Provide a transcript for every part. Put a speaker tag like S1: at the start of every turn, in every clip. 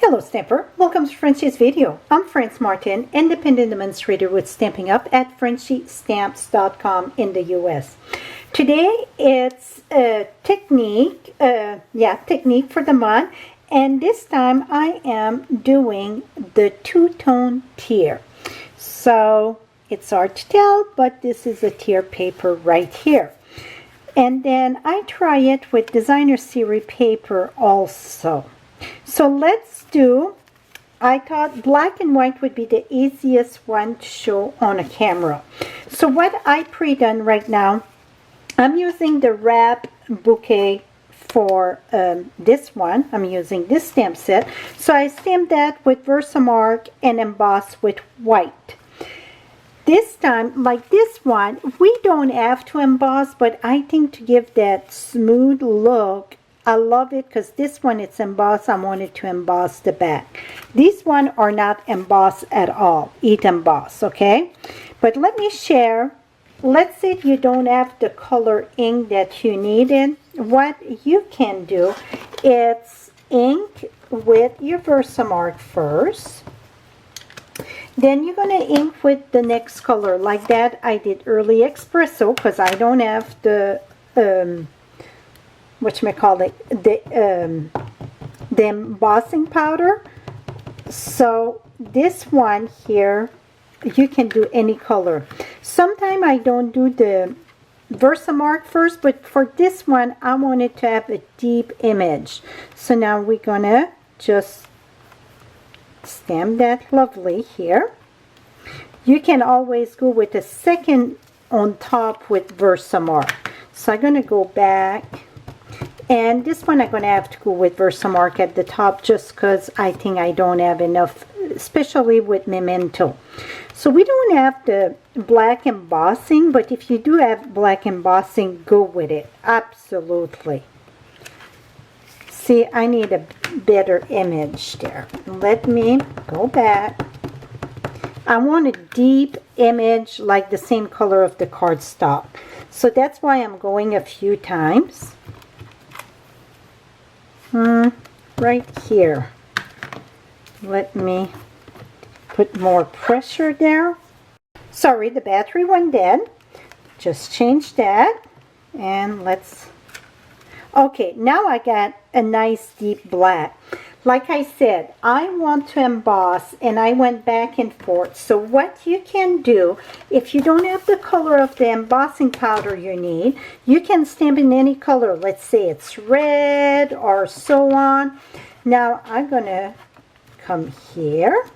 S1: Hello Stamper, welcome to Frenchie's video. I'm Frances Martin, independent demonstrator with Stampin' Up at frenchiestamps.com in the US. Today it's a technique for the month, and this time I am doing the two-tone tier. So it's hard to tell, but this is a tier paper right here. And then I try it with designer series paper also. So let's do, I thought black and white would be the easiest one to show on a camera. So what I pre-done right now, I'm using the wrap bouquet for this one. I'm using this stamp set. So I stamped that with Versamark and embossed with white. This time, like this one, we don't have to emboss, but I think to give that smooth look, I love it because this one it's embossed. I wanted to emboss the back. These one are not embossed at all. It emboss, okay? But let me share. Let's say if you don't have the color ink that you need in, what you can do is ink with your Versamark first. Then you're going to ink with the next color. Like that I did early espresso because I don't have the the embossing powder. So this one here, you can do any color. Sometimes I don't do the Versamark first, but for this one I wanted to have a deep image. So now we're gonna just stamp that lovely here. You can always go with a second on top with Versamark. So I'm gonna go back. And this one I'm going to have to go with Versamark at the top just because I think I don't have enough, especially with Memento. So we don't have the black embossing, but if you do have black embossing, go with it. Absolutely. See, I need a better image there. Let me go back. I want a deep image like the same color of the cardstock. So that's why I'm going a few times. Right here. Let me put more pressure there. Sorry, the battery went dead. Just change that. And let's... Okay, now I got a nice deep black. Like I said, I want to emboss, and I went back and forth. So what you can do, if you don't have the color of the embossing powder you need, you can stamp in any color. Let's say it's red or so on. Now I'm gonna come here,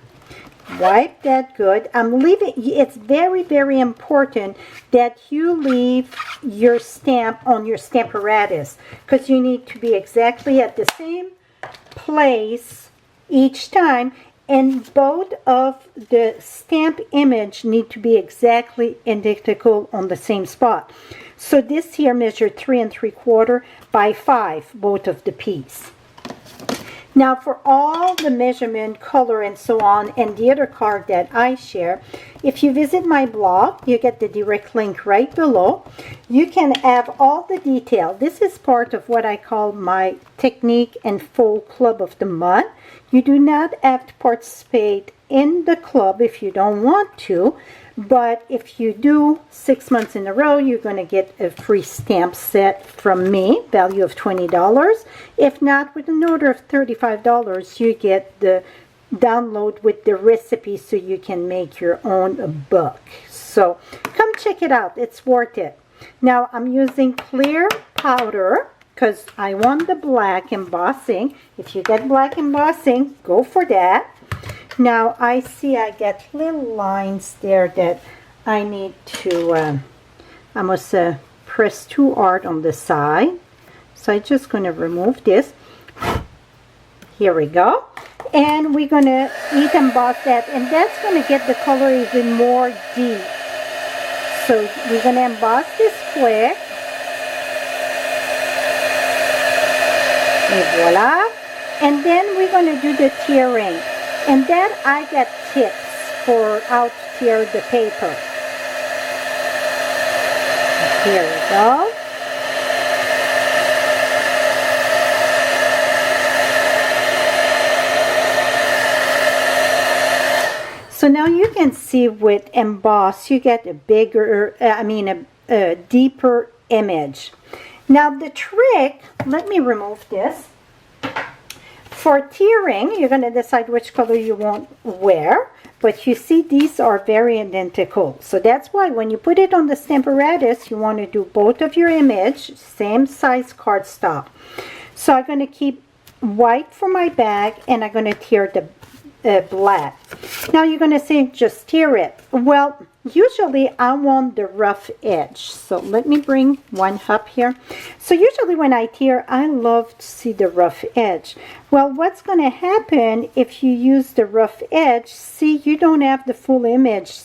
S1: wipe that good. I'm leaving, it's very, very important that you leave your stamp on your Stamparatus, because you need to be exactly at the same place each time, and both of the stamp image need to be exactly identical on the same spot. So this here measured 3 3/4 by 5, both of the piece. Now for all the measurement, color, and so on, and the other card that I share, if you visit my blog, you get the direct link right below. You can have all the detail. This is part of what I call my Technique and Faux Club of the Month. You do not have to participate in the club if you don't want to, but if you do 6 months in a row, you're going to get a free stamp set from me, value of $20. If not, with an order of $35, you get the download with the recipe so you can make your own book. So come check it out. It's worth it. Now I'm using clear powder because I want the black embossing. If you get black embossing, go for that. Now I see I get little lines there that I need to, I must press too hard on the side. So I'm just going to remove this. Here we go. And we're going to emboss that, and that's going to get the color even more deep. So we're going to emboss this quick. And voila. And then we're going to do the tiering. And then I got tips for how to tier the paper. Here we go. So now you can see with emboss, you get a bigger, a deeper image. Now the trick, let me remove this. For tiering, you're going to decide which color you want to wear. But you see, these are very identical. So that's why when you put it on the Stamparatus, you want to do both of your image, same size cardstock. So I'm going to keep white for my bag, and I'm going to tier the black. Now you're going to say, just tier it. Well, usually I want the rough edge. So let me bring one up here. So usually when I tier, I love to see the rough edge. Well, what's going to happen if you use the rough edge? See, you don't have the full image.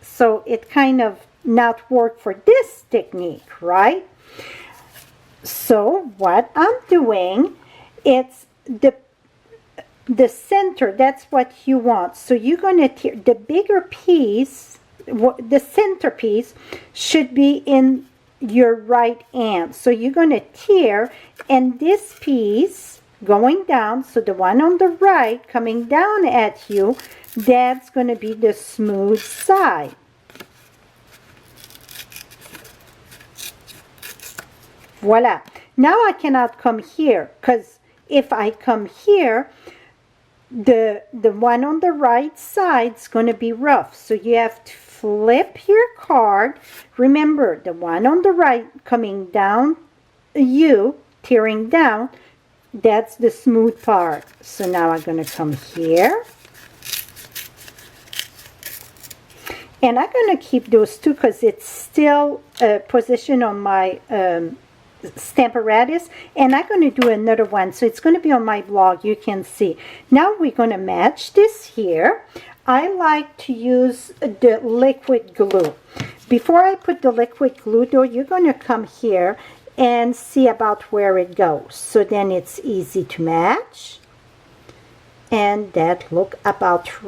S1: So it kind of not work for this technique, right? So what I'm doing, it's the center, that's what you want. So you're going to tear the bigger piece, the centerpiece should be in your right hand. So you're going to tear, and this piece going down, so the one on the right coming down at you, that's going to be the smooth side. Voila. Now I cannot come here, because if I come here, the one on the right side is going to be rough. So you have to flip your card. Remember, the one on the right coming down, you tearing down, that's the smooth part. So now I'm going to come here. And I'm going to keep those two because it's still positioned on my Stamparatus, and I'm going to do another one, so it's going to be on my blog. You can see. Now we're going to match this here. I like to use the liquid glue. Before I put the liquid glue though, you're going to come here and see about where it goes, so then it's easy to match, and that look about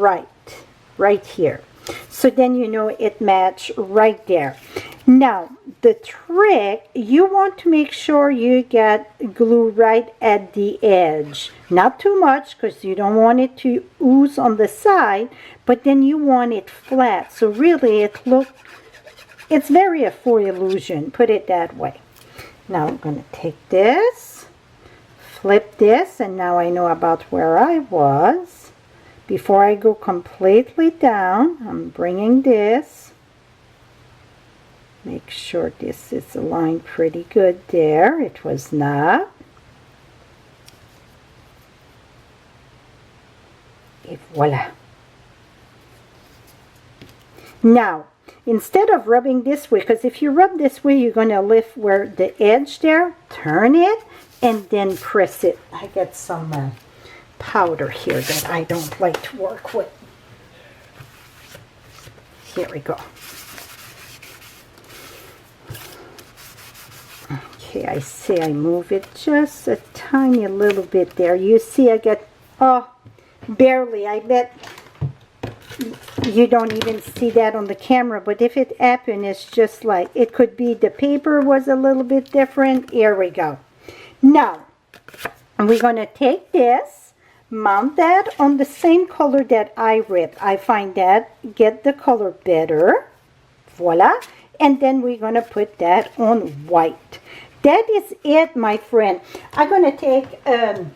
S1: right here. So then you know it match right there. Now the trick, you want to make sure you get glue right at the edge, not too much because you don't want it to ooze on the side, but then you want it flat, so really it's very a full illusion, put it that way. Now I'm going to take this, flip this, and now I know about where I was. Before I go completely down, I'm bringing this. Make sure this is aligned pretty good there. It was not. Et voila. Now, instead of rubbing this way, because if you rub this way, you're going to lift where the edge there, turn it, and then press it. I got some powder here that I don't like to work with. Here we go. Okay, I see I move it just a tiny little bit there. You see I get, oh, barely. I bet you don't even see that on the camera, but if it happened, it's just like, it could be the paper was a little bit different. Here we go. Now, we're going to take this, mount that on the same color that I ripped. I find that get the color better. Voila. And then we're going to put that on white. That is it, my friend. I'm going to take, I'm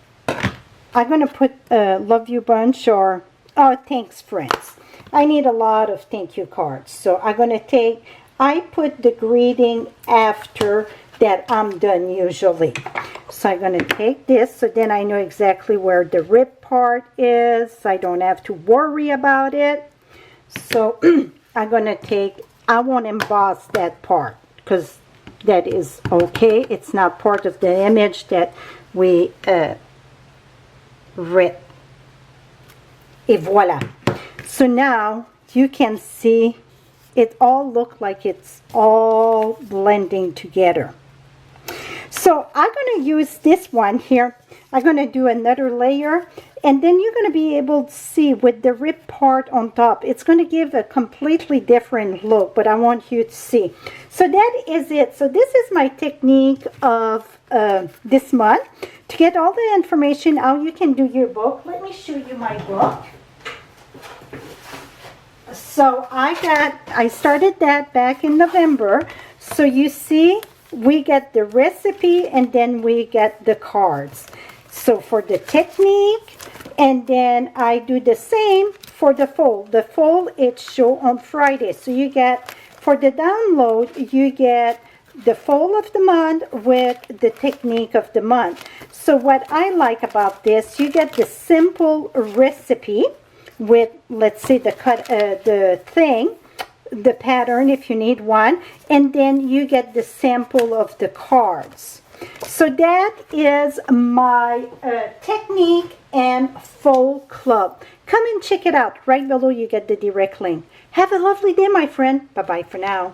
S1: going to put Love You Bunch or, oh, thanks, friends. I need a lot of thank you cards. So I'm going to take, I put the greeting after that I'm done usually. So I'm going to take this, so then I know exactly where the rib part is. I don't have to worry about it. So I'm going to take, I won't emboss that part because that is okay. It's not part of the image that we rip. Et voila. So now you can see it all look like it's all blending together. So I'm going to use this one here. I'm going to do another layer, and then you're going to be able to see with the rib part on top. It's going to give a completely different look, but I want you to see. So that is it. So this is my technique of this month. To get all the information, how you can do your book, let me show you my book. So I started that back in November. So you see, we get the recipe and then we get the cards. So for the technique, and then I do the same for the fold. The fold it's show on Friday. So you get, for the download, you get the fold of the month with the technique of the month. So what I like about this, you get the simple recipe with, let's say, the pattern if you need one, and then you get the sample of the cards. So that is my technique and fold club. Come and check it out. Right below you get the direct link. Have a lovely day, my friend. Bye bye for now.